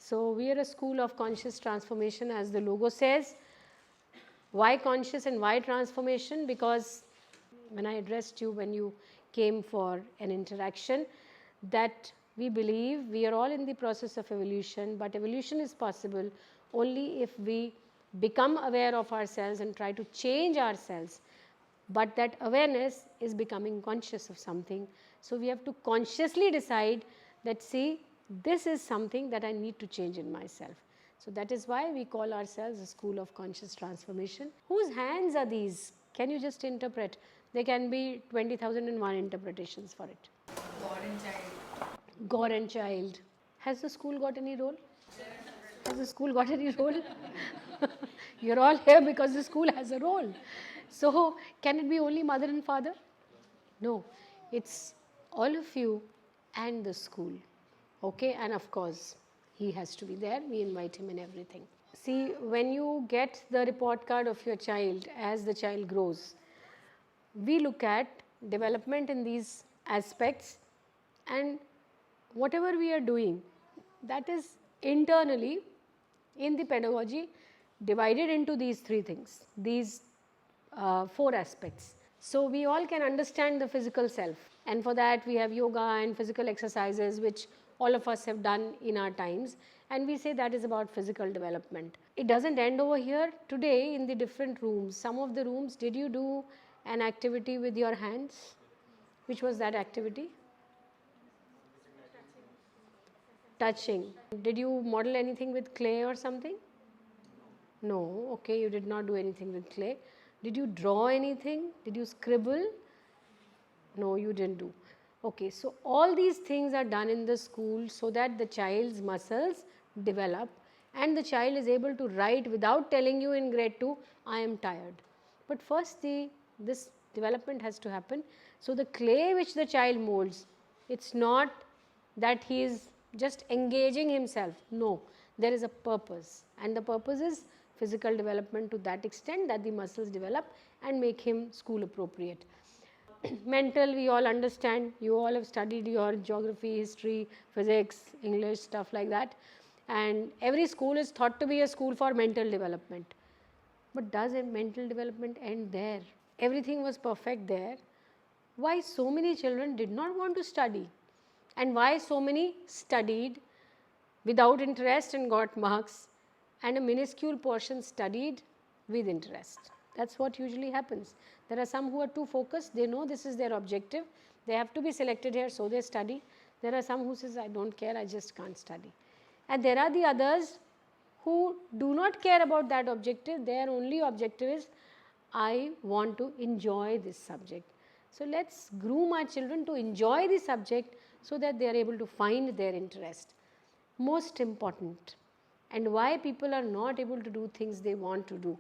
So we are a school of conscious transformation, as the logo says. Why conscious and why transformation? Because when I addressed you when you came for an interaction, that we believe we are all in the process of evolution, but evolution is possible only if we become aware of ourselves and try to change ourselves. But that awareness is becoming conscious of something. So we have to consciously decide that, see, this is something that I need to change in myself. So that is why we call ourselves a school of conscious transformation. Whose hands are these? Can you just interpret? There can be 20,001 interpretations for it. God and child. God and child. Has the school got any role? Has the school got any role? You're all here because the school has a role. So, can it be only mother and father? No, it's all of you and the school. Okay, and of course, he has to be there. We invite him in everything. See, when you get the report card of your child as the child grows, we look at development in these aspects, and whatever we are doing, that is internally in the pedagogy divided into these three things, these four aspects. So we all can understand the physical self, and for that we have yoga and physical exercises which all of us have done in our times, and we say that is about physical development. It doesn't end over here. Today in the different rooms, some of the rooms, did you do an activity with your hands? Which was that activity? Touching. Did you model anything with clay or something? No. Okay, you did not do anything with clay. Did you draw anything? Did you scribble? No, you didn't do. Okay, so all these things are done in the school so that the child's muscles develop and the child is able to write without telling you in grade 2, I am tired. But first this development has to happen. So the clay which the child molds, it's not that he is just engaging himself. No, there is a purpose, and the purpose is physical development to that extent that the muscles develop and make him school appropriate. Mental, we all understand. You all have studied your geography, history, physics, English, stuff like that, and every school is thought to be a school for mental development. But does a mental development end there? Everything was perfect there. Why so many children did not want to study? And why so many studied without interest and got marks, and a minuscule portion studied with interest? That's what usually happens. There are some who are too focused. They know this is their objective. They have to be selected here, so they study. There are some who says, I don't care, I just can't study. And there are the others who do not care about that objective. Their only objective is, I want to enjoy this subject. So let's groom our children to enjoy the subject so that they are able to find their interest. Most important, and why people are not able to do things they want to do,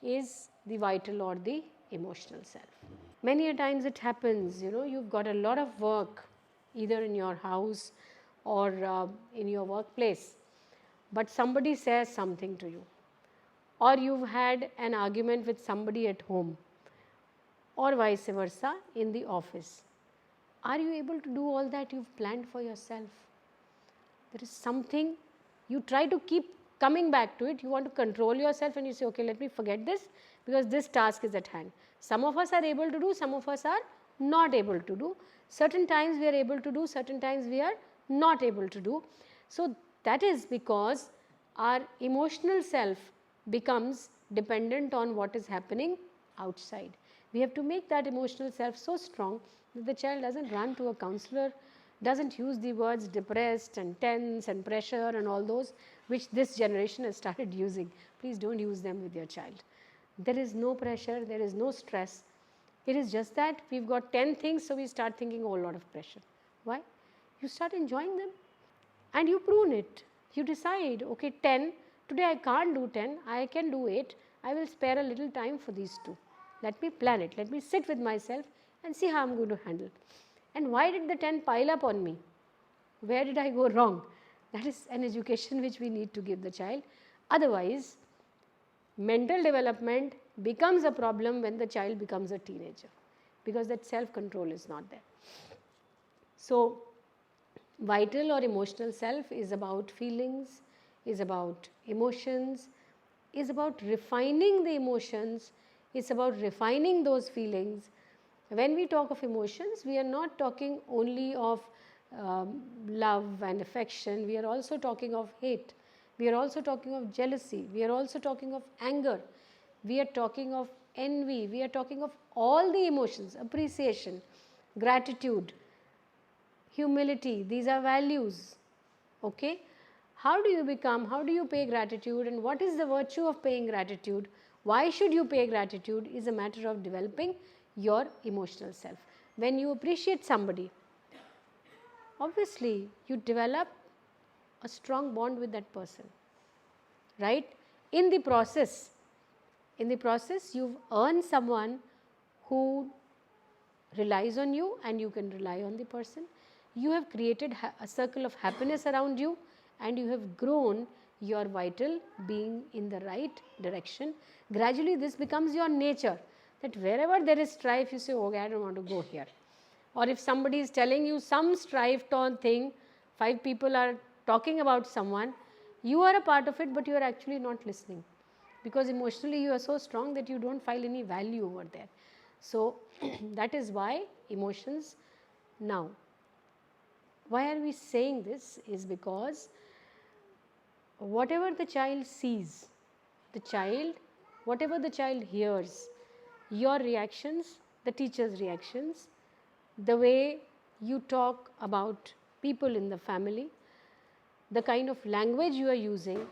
is the vital or the emotional self. Many a times it happens, you've got a lot of work either in your house or in your workplace, but somebody says something to you, or you've had an argument with somebody at home, or vice versa in the office. Are you able to do all that you've planned for yourself? There is something, you try to keep coming back to it. You want to control yourself and you say, okay, let me forget this because this task is at hand. Some of us are able to do, some of us are not able to do. Certain times we are able to do, certain times we are not able to do. So that is because our emotional self becomes dependent on what is happening outside. We have to make that emotional self so strong that the child doesn't run to a counselor, doesn't use the words depressed and tense and pressure and all those which this generation has started using. Please don't use them with your child. There is no pressure, there is no stress. It is just that we've got 10 things, so we start thinking a whole lot of pressure. Why? You start enjoying them and you prune it. You decide, okay, 10, today I can't do 10, I can do 8, I will spare a little time for these 2. Let me plan it, let me sit with myself and see how I'm going to handle it. And why did the 10 pile up on me? Where did I go wrong? That is an education which we need to give the child. Otherwise, mental development becomes a problem when the child becomes a teenager, because that self-control is not there. So, Vital or emotional self is about feelings, is about emotions, is about refining the emotions, it's about refining those feelings. When we talk of emotions, we are not talking only of love and affection, we are also talking of hate, we are also talking of jealousy, we are also talking of anger, we are talking of envy, we are talking of all the emotions, appreciation, gratitude, humility, these are values. Okay, how do you pay gratitude, and what is the virtue of paying gratitude, why should you pay gratitude, is a matter of developing your emotional self. When you appreciate somebody, obviously you develop a strong bond with that person, right? in the process you've earned someone who relies on you and you can rely on the person. You have created a circle of happiness around you and you have grown your vital being in the right direction. Gradually this becomes your nature, that wherever there is strife you say, okay, I don't want to go here. Or if somebody is telling you some strife torn thing, 5 people are talking about someone, you are a part of it but you are actually not listening, because emotionally you are so strong that you don't find any value over there. So that is why emotions. Now, why are we saying this is because whatever the child sees, whatever the child hears, your reactions, the teacher's reactions, the way you talk about people in the family, the kind of language you are using,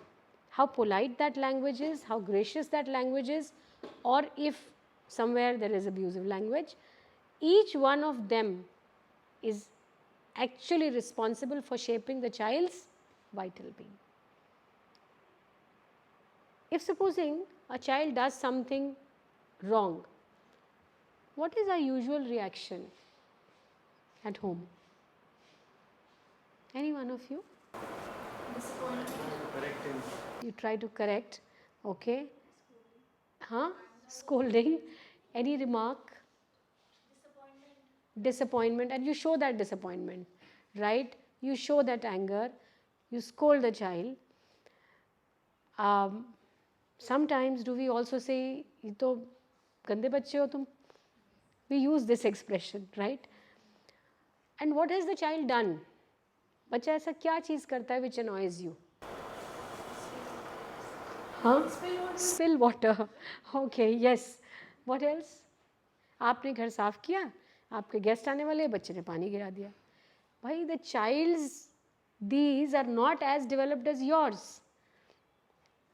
how polite that language is, how gracious that language is, or if somewhere there is abusive language, each one of them is actually responsible for shaping the child's vital being. If supposing a child does something wrong, what is our usual reaction at home? Any one of you? Disappointment. You try to correct, okay? Huh? Scolding. Any remark? Disappointment. And you show that disappointment, right? You show that anger. You scold the child. Sometimes do we also say, "ये तो गंदे बच्चे हो तुम?" We use this expression, right? And what has the child done? बच्चा ऐसा क्या चीज़ करता है which annoys you? Huh? Spill water. Okay, yes. What else? आपने घर साफ किया, आपके गेस्ट आने वाले, बच्चे ने पानी गिरा दिया. भाई, the child's these are not as developed as yours.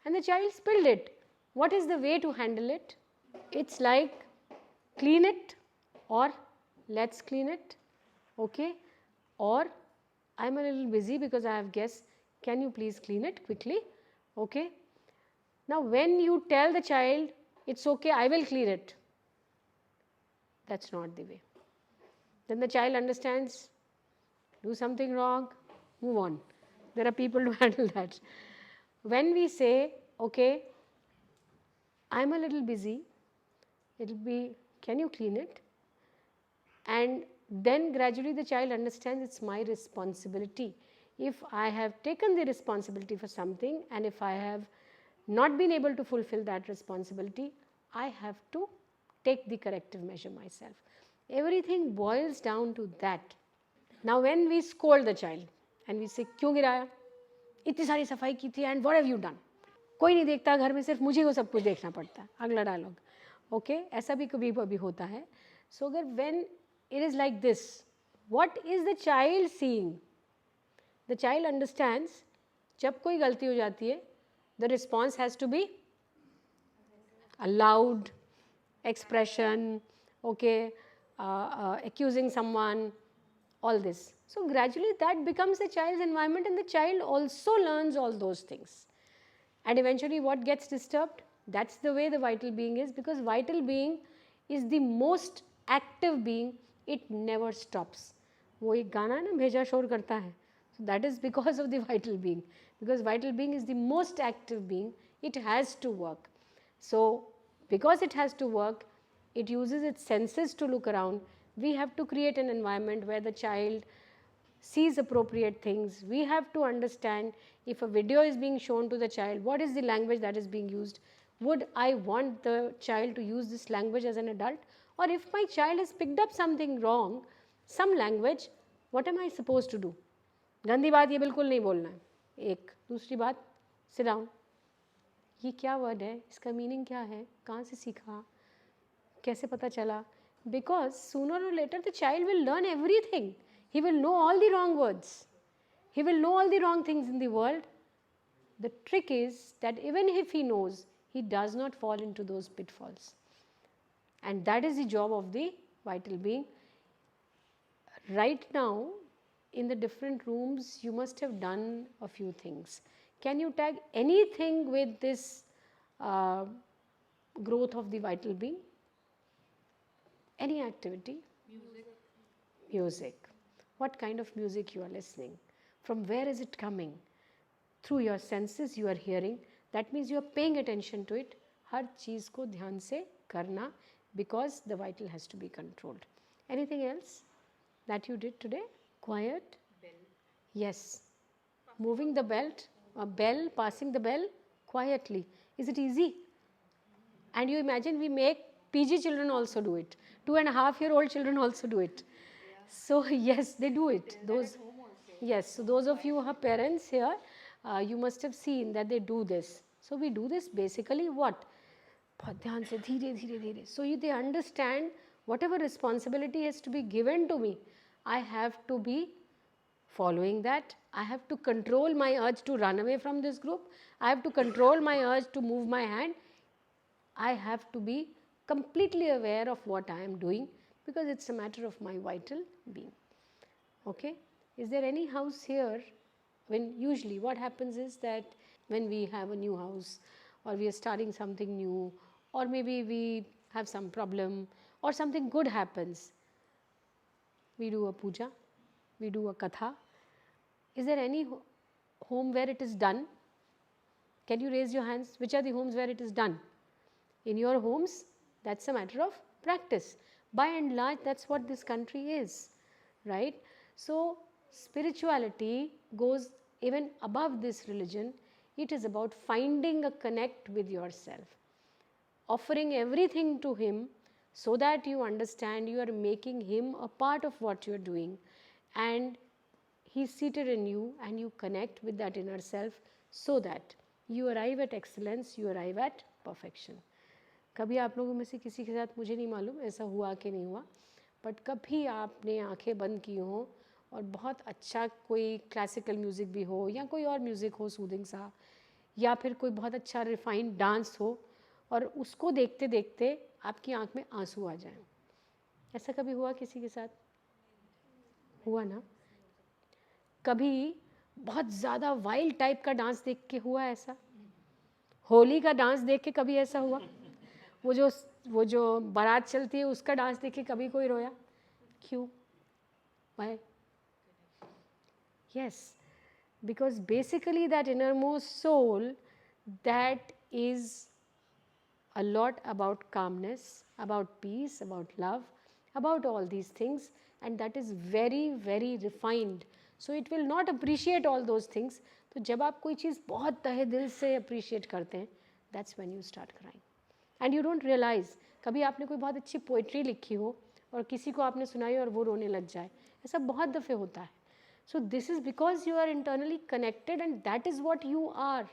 And the child spilled it. What is the way to handle it? It's like clean it, or let's clean it, okay? Or I'm a little busy because I have guests, can you please clean it quickly, okay? Now when you tell the child, it's okay, I will clean it, that's not the way. Then the child understands, do something wrong, move on. There are people to handle that. When we say, okay, I'm a little busy, it'll be, can you clean it? And then gradually the child understands it's my responsibility. If I have taken the responsibility for something and if I have not been able to fulfill that responsibility, I have to take the corrective measure myself. Everything boils down to that. Now when we scold the child and we say, क्यों गिराया? इतनी सारी सफाई की थी and what have you done? कोई नहीं देखता घर में, सिर्फ मुझे को सब कुछ देखना पड़ता है. अगला डायलॉग. ओके, ऐसा भी कभी कभी होता है. सो अगर when it is like this, what is the child seeing? The child understands, जब कोई गलती हो जाती है, the response has to be a loud expression, okay, accusing someone, all this. So gradually that becomes the child's environment and the child also learns all those things. And eventually what gets disturbed? That's the way the vital being is, because vital being is the most active being. It never stops. वो एक गाना है ना, भेजा शोर करता है. So that is because of the vital being. Because vital being is the most active being. It has to work. So because it has to work, it uses its senses to look around. We have to create an environment where the child sees appropriate things. We have to understand if a video is being shown to the child, what is the language that is being used? Would I want the child to use this language as an adult? Or if my child has picked up something wrong, some language, what am I supposed to do? गंदी बात ये बिल्कुल नहीं बोलना है. एक दूसरी बात, sit down. ये क्या वर्ड है, इसका मीनिंग क्या है, कहाँ से सीखा, कैसे पता चला? Because sooner or later the child will learn everything. He will know all the wrong words. He will know all the wrong things in the world. The trick is that even if he knows, he does not fall into those pitfalls. And that is the job of the vital being. Right now, in the different rooms, you must have done a few things. Can you tag anything with this growth of the vital being? Any activity? Music. What kind of music you are listening? From where is it coming? Through your senses you are hearing. That means you are paying attention to it. हर चीज़ को ध्यान से करना, because the vital has to be controlled. Anything else that you did today? Quiet? Bell. Yes. Moving the belt, a bell, passing the bell quietly. Is it easy? And you imagine we make PG children also do it. 2.5-year-old children also do it. So yes, they do it. Those, yes. So those of you who are parents here, you must have seen that they do this. So we do this basically what? बहुत ध्यान से धीरे धीरे धीरे. So they understand whatever responsibility has to be given to me, I have to be following that. I have to control my urge to run away from this group. I have to control my urge to move my hand. I have to be completely aware of what I am doing, because it's a matter of my vital being. Okay? Is there any house here when usually what happens is that when we have a new house, or we are starting something new, or maybe we have some problem or something good happens, we do a puja, we do a katha. Is there any home where it is done? Can you raise your hands? Which are the homes where it is done? In your homes, that's a matter of practice. By and large, that's what this country is, right? So spirituality goes even above this religion. It is about finding a connect with yourself, offering everything to Him, so that you understand you are making Him a part of what you are doing, and He is seated in you, and you connect with that inner self, so that you arrive at excellence, you arrive at perfection. कभी आप लोगों में से किसी के साथ, मुझे नहीं मालूम ऐसा हुआ कि नहीं हुआ, बट कभी आपने आंखें बंद की हो और बहुत अच्छा कोई क्लासिकल म्यूज़िक भी हो, या कोई और म्यूज़िक हो सूदिंग सा, या फिर कोई बहुत अच्छा रिफाइंड डांस हो, और उसको देखते देखते आपकी आंख में आंसू आ जाए? ऐसा कभी हुआ किसी के साथ? हुआ ना? कभी बहुत ज़्यादा वाइल्ड टाइप का डांस देख के हुआ ऐसा? होली का डांस देख के कभी ऐसा हुआ? वो जो बारात चलती है उसका डांस देख के कभी कोई रोया? क्यों? Why? Yes, because basically that innermost soul, that is a lot about calmness, about peace, about love, about all these things, and that is very very refined. So it will not appreciate all those things. तो जब आप कोई चीज़ बहुत तहे दिल से appreciate करते हैं, that's when you start crying. And you don't realize, कभी आपने कोई बहुत अच्छी पोइट्री लिखी हो और किसी को आपने सुनाई और वो रोने लग जाए, ऐसा बहुत दफ़े होता है. So this is because you are internally connected, and that is what you are.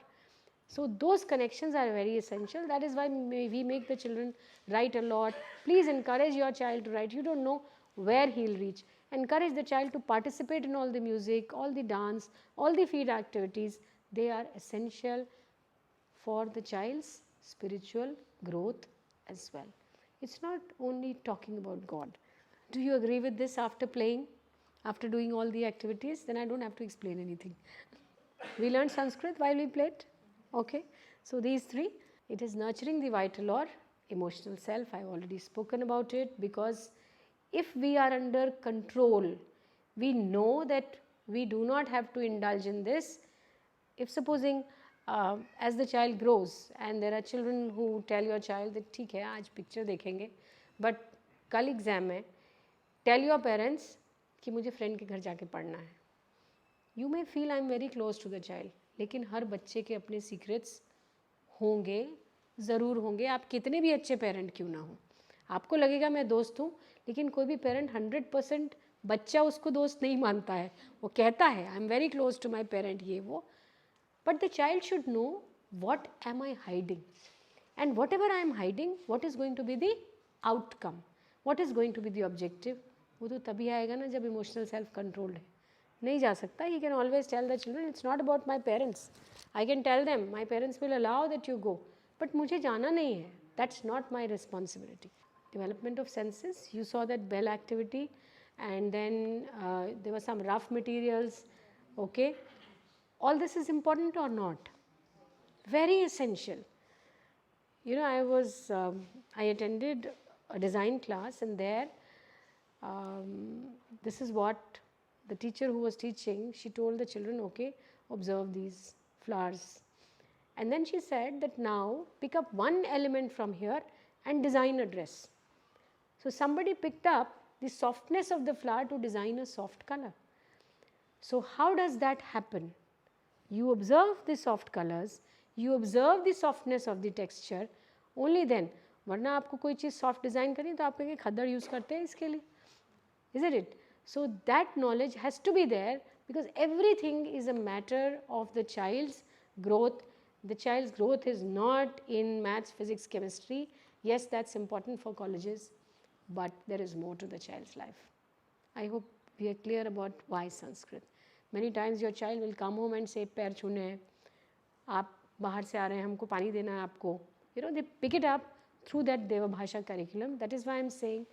So those connections are very essential. That is why we make the children write a lot. Please encourage your child to write. You don't know where he'll reach. Encourage the child to participate in all the music, all the dance, all the field activities. They are essential for the child's spiritual growth as well. It's not only talking about God. Do you agree with this after playing, after doing all the activities? Then I don't have to explain anything. We learned Sanskrit while we played. Okay, so these three, it is nurturing the vital or emotional self. I have already spoken about it, because if we are under control, we know that we do not have to indulge in this. If supposing as the child grows, and there are children who tell your child that ठीक है आज picture देखेंगे, but कल exam है, tell your parents कि मुझे friend के घर जाके पढ़ना है. You may feel I am very close to the child, लेकिन हर बच्चे के अपने सीक्रेट्स होंगे, ज़रूर होंगे, आप कितने भी अच्छे पेरेंट क्यों ना हो. आपको लगेगा मैं दोस्त हूँ, लेकिन कोई भी पेरेंट 100% बच्चा उसको दोस्त नहीं मानता है. वो कहता है I am very close to my parent, ये वो, but the child should know what am I hiding, and whatever I am hiding, what is going to be the outcome, what is going to be the objective. वो तो तभी आएगा ना जब emotional self controlled है. नहीं जा सकता. He can always tell the children it's not about my parents, I can tell them my parents will allow that you go, but मुझे जाना नहीं है, that's not my responsibility. Development of senses, you saw that bell activity, and then there were some rough materials. Okay, all this is important or not? Very essential. You know, I attended a design class, and there this is what the teacher who was teaching, she told the children, okay, observe these flowers, and then she said that now pick up one element from here and design a dress. So somebody picked up the softness of the flower to design a soft color. So how does that happen? You observe the soft colors, you observe the softness of the texture, only then. वरना आपको कोई चीज़ soft design करनी तो आप कहेंगे खद्दर use करते हैं इसके लिए, isn't it? So that knowledge has to be there, because everything is a matter of the child's growth. The child's growth is not in maths, physics, chemistry. Yes, that's important for colleges, but there is more to the child's life. I hope we are clear about why Sanskrit. Many times your child will come home and say पैर छूने हैं, आप बाहर से आ रहे हैं, हमको पानी देना है आपको. You know, they pick it up through that Deva Bhasha curriculum. That is why I am saying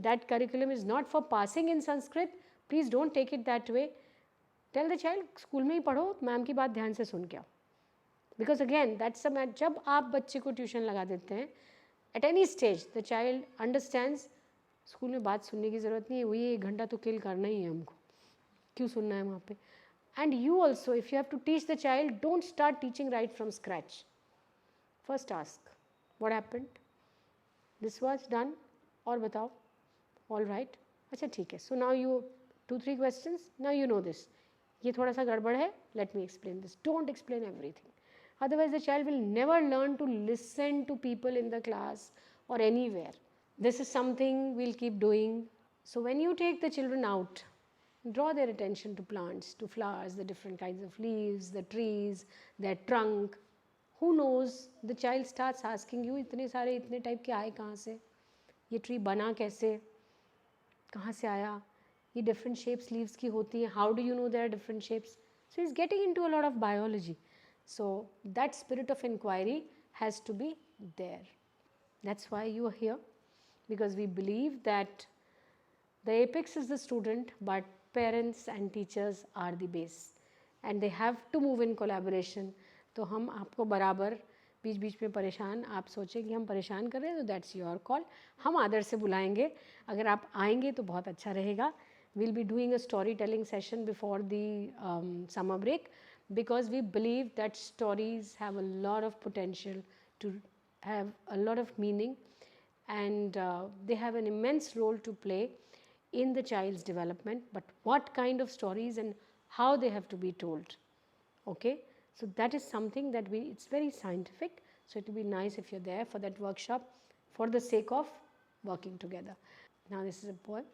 that curriculum is not for passing in Sanskrit. Please don't take it that way. Tell the child school में ही पढ़ो, ma'am की बात ध्यान से सुन के आओ. Because again, that's a matter. जब आप बच्चे को ट्यूशन लगा देते हैं, at any stage the child understands school में बात सुनने की ज़रूरत नहीं है, वही 1 घंटा तो किल करना ही है हमको, क्यों सुनना है वहाँ पे. And you also, if you have to teach the child, don't start teaching right from scratch. First ask, what happened? This was done, और बताओ. All right, अच्छा ठीक है. So now you 2-3 questions. Now you know this. ये थोड़ा सा गड़बड़ है. Let me explain this. Don't explain everything. Otherwise, the child will never learn to listen to people in the class or anywhere. This is something we'll keep doing. So when you take the children out, draw their attention to plants, to flowers, the different kinds of leaves, the trees, their trunk. Who knows, the child starts asking you, इतने सारे इतने type के आए कहाँ से, ये tree बना कैसे, कहाँ से आया, ये different shapes leaves की होती हैं, how do you know there are different shapes. So he's getting into a lot of biology. So that spirit of inquiry has to be there. That's why you are here, because we believe that the apex is the student, but parents and teachers are the base, and they have to move in collaboration. तो हम आपको बराबर बीच बीच में परेशान, आप सोचें कि हम परेशान कर रहे हैं, तो दैट्स योर कॉल. हम आदर से बुलाएंगे, अगर आप आएंगे तो बहुत अच्छा रहेगा. We'll be doing a storytelling session before the summer break, because we believe that stories have a lot of potential to have a lot of meaning, and they have an immense role to play in the child's development. But what kind of stories and how they have to be told, okay? So that is something that it's very scientific, so it will be nice if you're there for that workshop for the sake of working together. Now this is a poem.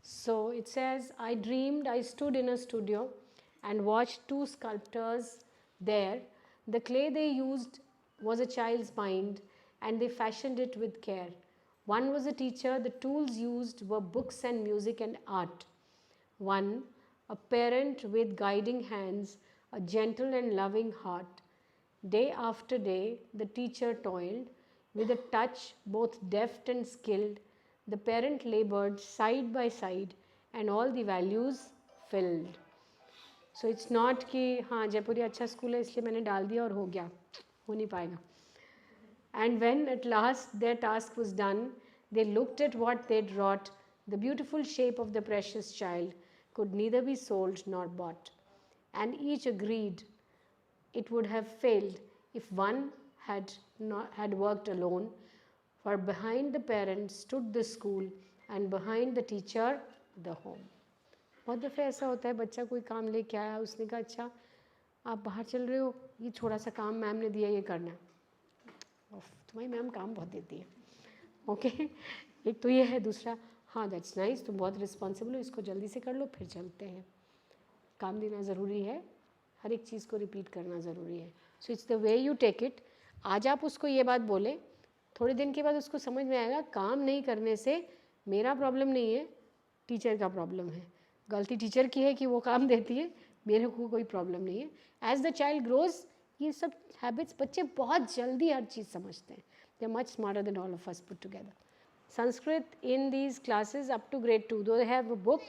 So it says, I dreamed I stood in a studio and watched 2 sculptors there. The clay they used was a child's mind, and they fashioned it with care. One was a teacher, the tools used were books and music and art. One, a parent with guiding hands, a gentle and loving heart. Day after day, the teacher toiled, with a touch both deft and skilled. The parent labored side by side, and all the values filled. So it's not कि हाँ जयपुरी अच्छा school है इसलिए मैंने डाल दिया और हो गया, हो नहीं पाएगा. And when at last their task was done, they looked at what they'd wrought. The beautiful shape of the precious child could neither be sold nor bought. And each agreed it would have failed if one had worked alone. For behind the parent stood the school, and behind the teacher, the home. बहुत दफ़े ऐसा होता है, बच्चा कोई काम लेके आया, उसने कहा अच्छा आप बाहर चल रहे हो, ये थोड़ा सा काम मैम ने दिया, ये करना है। तुम्हारी मैम काम बहुत देती है, ओके। एक तो ये है, दूसरा हाँ दैट्स नाइस, तुम बहुत रिस्पॉन्सिबल हो, इसको जल्दी से कर लो फिर चलते हैं। काम देना ज़रूरी है, हर एक चीज़ को रिपीट करना ज़रूरी है। So it's the way you take it. आज आप उसको ये बात बोले, थोड़े दिन के बाद उसको समझ में आएगा काम नहीं करने से मेरा प्रॉब्लम नहीं है, टीचर का प्रॉब्लम है। गलती टीचर की है कि वो काम देती है, मेरे को कोई प्रॉब्लम नहीं है। एज द चाइल्ड ग्रोज, ये सब हैबिट्स बच्चे बहुत जल्दी हर चीज़ समझते हैं। They are much smarter than all of us put together. Sanskrit in these classes up to grade 2, though they have a book,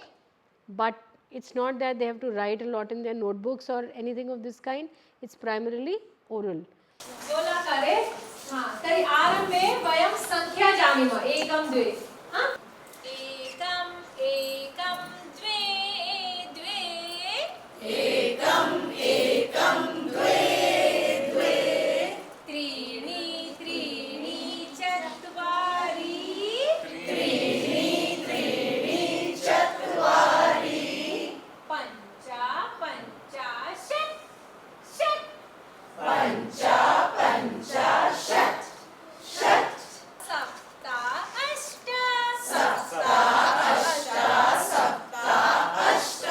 but it's not that they have to write a lot in their notebooks or anything of this kind. It's primarily oral. गोलाकारे तर्हि आरम्भे वयं संख्या जानीमः, एकं द्वे एकं एकं द्वे द्वे एकं एकं द्वे द्वे त्रीणि त्रीणि चत्वारि त्रीणि त्रीणि चत्वारि पञ्च पञ्चाशत् षट् पञ्च पञ्चाशत् षट् सप्त अष्ट सप्त अष्ट सप्त अष्ट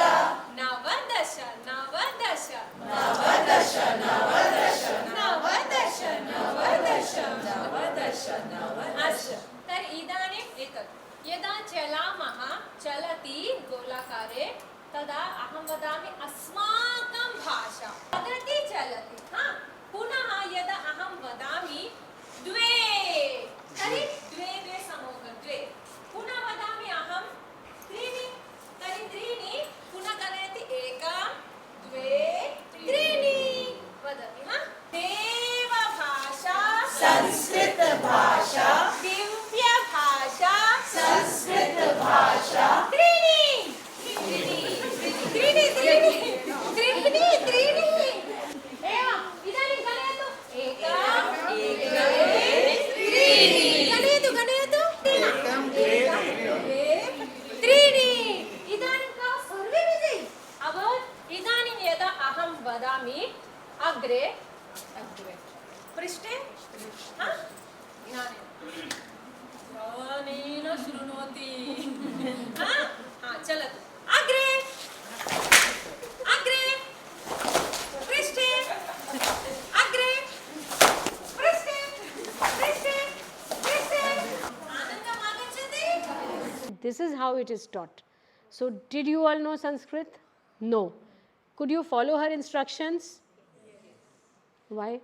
नवदश नवदश नवदश नवदश नवदश नवदश नवदश नवदश तर्हि इदानीम् एतत् यदा चलामः, चलति गोलाकारे, तदा अहं वदामि अस्माकं भाषा वदति चलति। पुनः यदा अहं वदामि द्वे, तर्हि द्वे द्वे समूहः द्वे, पुनः वदामि अहं त्रीणि, तर्हि त्रीणि, पुनः कथयति एकं द्वे त्रीणि वदति। देवभाषा संस्कृत भाषा, दिव्य भाषा संस्कृत भाषा, त्रीणि त्रीणि त्रीणि त्रीणि त्रीणि त्रीणि एवम् इदानीं गणयतु एकं द्वे त्रीणि गणयतु गणयतु एकं द्वे त्रीणि इदानीं का सर्वे विजयी अभवत्। इदानीं यदा अहं वदामि अग्रे अग्रे पृष्ठे ध्यानेन शृणोति चलतु अग्रे अग्रे पृष्ठे अग्रे पृष्ठे पृष्ठे पृष्ठे आनन्दम् आगच्छति। This is how it is taught. So did you all know Sanskrit? No. Could you follow her instructions? Why?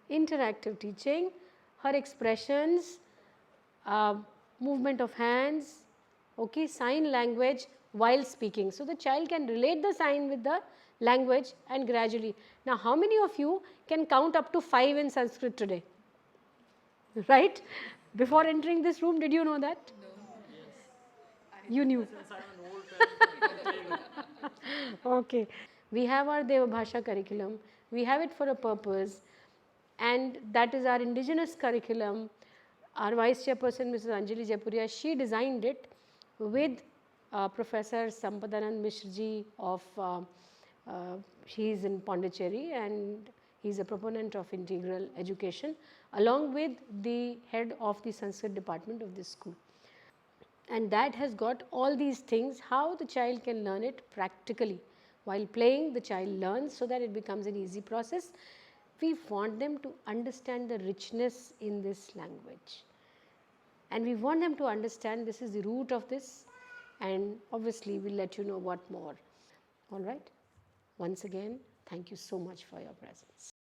Interactive teaching, her expressions, movement of hands, okay, sign language while speaking. So the child can relate the sign with the language and gradually. Now how many of you can count up to 5 in Sanskrit today? Right? Before entering this room, did you know that? No. You knew. Okay. We have our Deva Bhasha curriculum. We have it for a purpose. And that is our indigenous curriculum. Our Vice Chairperson, Mrs. Anjali Jaipuria, she designed it with Professor Sampadanand Mishra of, he is in Pondicherry and he is a proponent of integral education, along with the head of the Sanskrit department of this school. And that has got all these things, how the child can learn it practically. While playing, the child learns so that it becomes an easy process. We want them to understand the richness in this language. And we want them to understand this is the root of this, and obviously we'll let you know what more. All right? Once again, thank you so much for your presence.